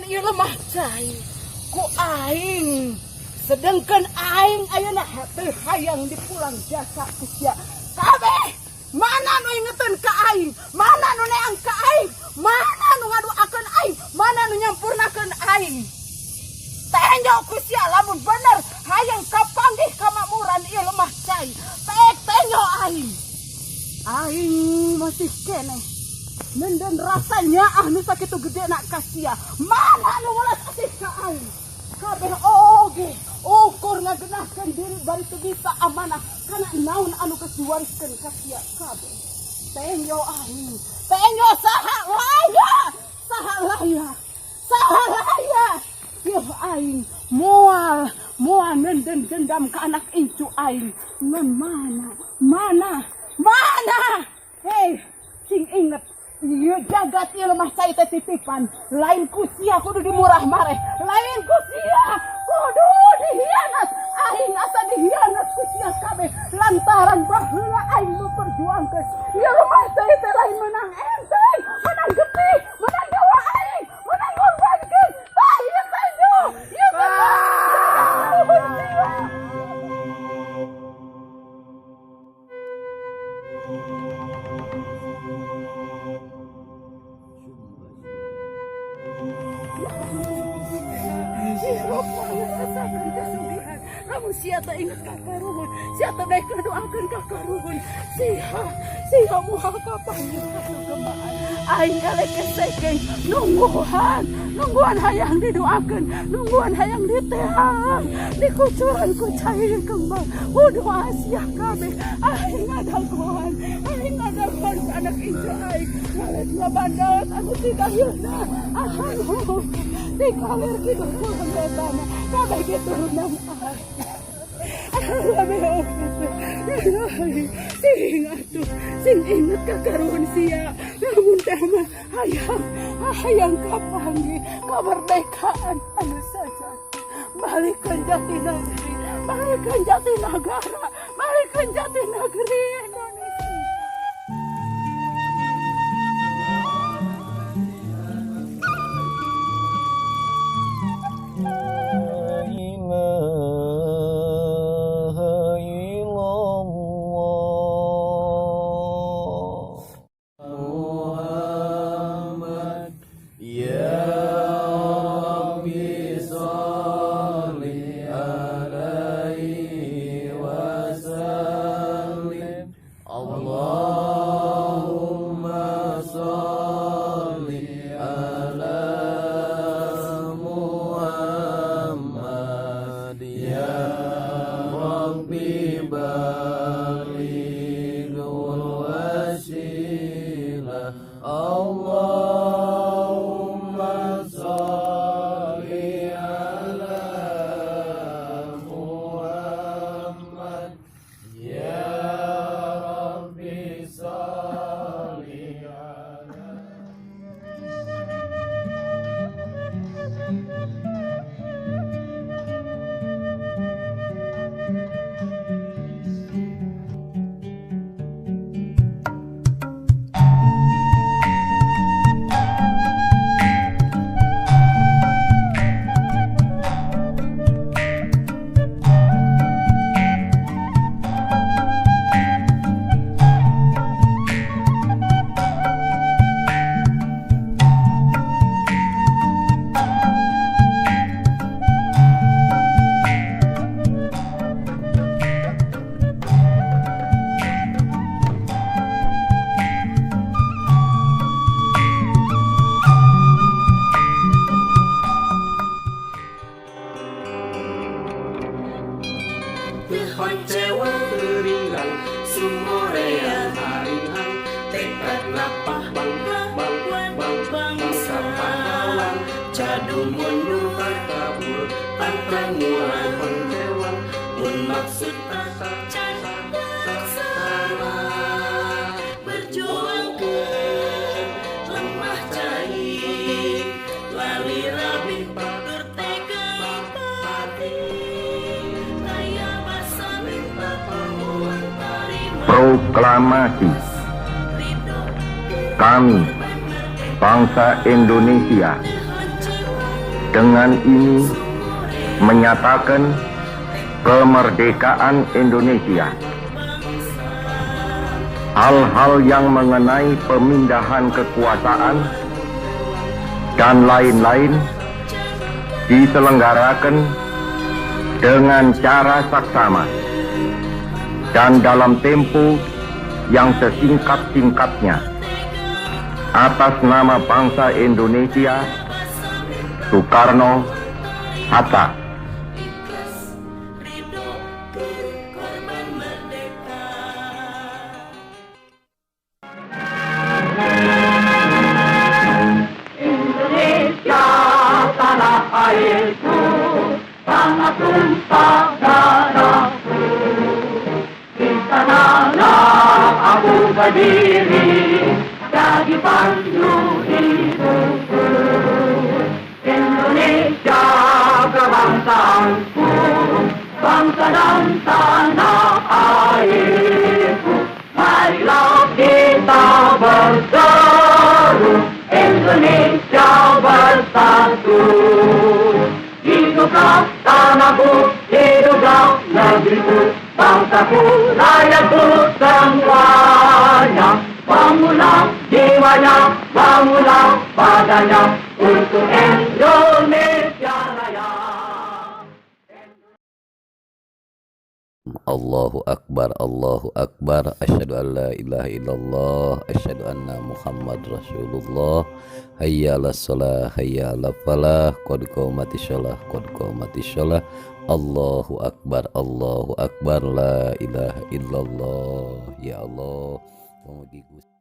ieu lemah cai ku aing. Sedangkan aing ayeuna teu hayang dipulang jasa ku sia. Kabeh mana nu ingetan ka aing? Mana nu neang ka aing? Mana nu ngaduakeun aing? Mana nu nyampurnakeun aing? Tenyo ku sia lamun bener hayang kapanggih ka makmuran ieu lemah cai. Tek tenyo aing. Aing masih keneh nenden rasanya nu sakitu gede nak kasia. Mana nu welas asih ka aing? Kabeh oge ukur ngagenahkeun diri bari teu bisa amanah kana naon anu geus diwariskeun ka sia kabeh. Tenyo aing, tenyo saha laya. Ieu aing moal nenden dendam ka anak incu aing. Ngan mana? Hei, sing inget ieu jagat ieu lemah cai teh titipan. Lain ku sia kudu dimurah mareh. Lain ku sia kudu dihianat. Aing asa dihianat ku sia kabeh lantaran baheula aing memperjuangkeun ieu lemah cai teh lain menang enteng, menang getih, menang nyawa aing, menang ngorbankeun. Tah ieu tenyo, ieu namun siapa ingat kakaruhun, siapa baik doakan kakaruhun, siapa muhal kapannya kagembaan. Aing galek kesekeng nungguan hayang didoakan, nungguan hayang ditehang, dikucuran ku cair kembang. Wuduh asyah kabeh, aing adaguan anak incu aing, ngalet ngabandaut aku tidak yuna, aduh, dikalir kidul pulang betana, kabeh keturunan aing. Sing inget kakaruhun sia namun teh mah hayang kapanggih kemerdekaan anu saja. Balikan jati negeri, balikan jati negara, balikan jati negeri Indonesia. Proklamasi. Kami, bangsa Indonesia, dengan ini menyatakan kemerdekaan Indonesia. Hal-hal yang mengenai pemindahan kekuasaan dan lain-lain diselenggarakan dengan cara saksama dan dalam tempo yang sesingkat-singkatnya atas nama bangsa Indonesia, Soekarno-Hatta. Indonesia tanah airku, tanah tumpah darahku. Di sanalah aku berdiri, jadi pandu hidupku. Indonesia kebangsaanku, bangsa dan tanah airku. Marilah kita berseru, Indonesia bersatu. Hiduplah tanahku, hiduplah negeriku, bangsaku, rakyatku semuanya. Bangunlah jiwanya, bangunlah badannya untuk Indonesia Raya. Allahu Akbar, Allahu Akbar, asyhadu an la ilaha illallah, asyhadu anna Muhammad Rasulullah. Hayya 'alas shalah, hayya 'alal falah, qad qamatis shalah, qad qamatis shalah. Allahu Akbar, Allahu Akbar, la ilaha illallah. Ya Allah, pemuji Gusti.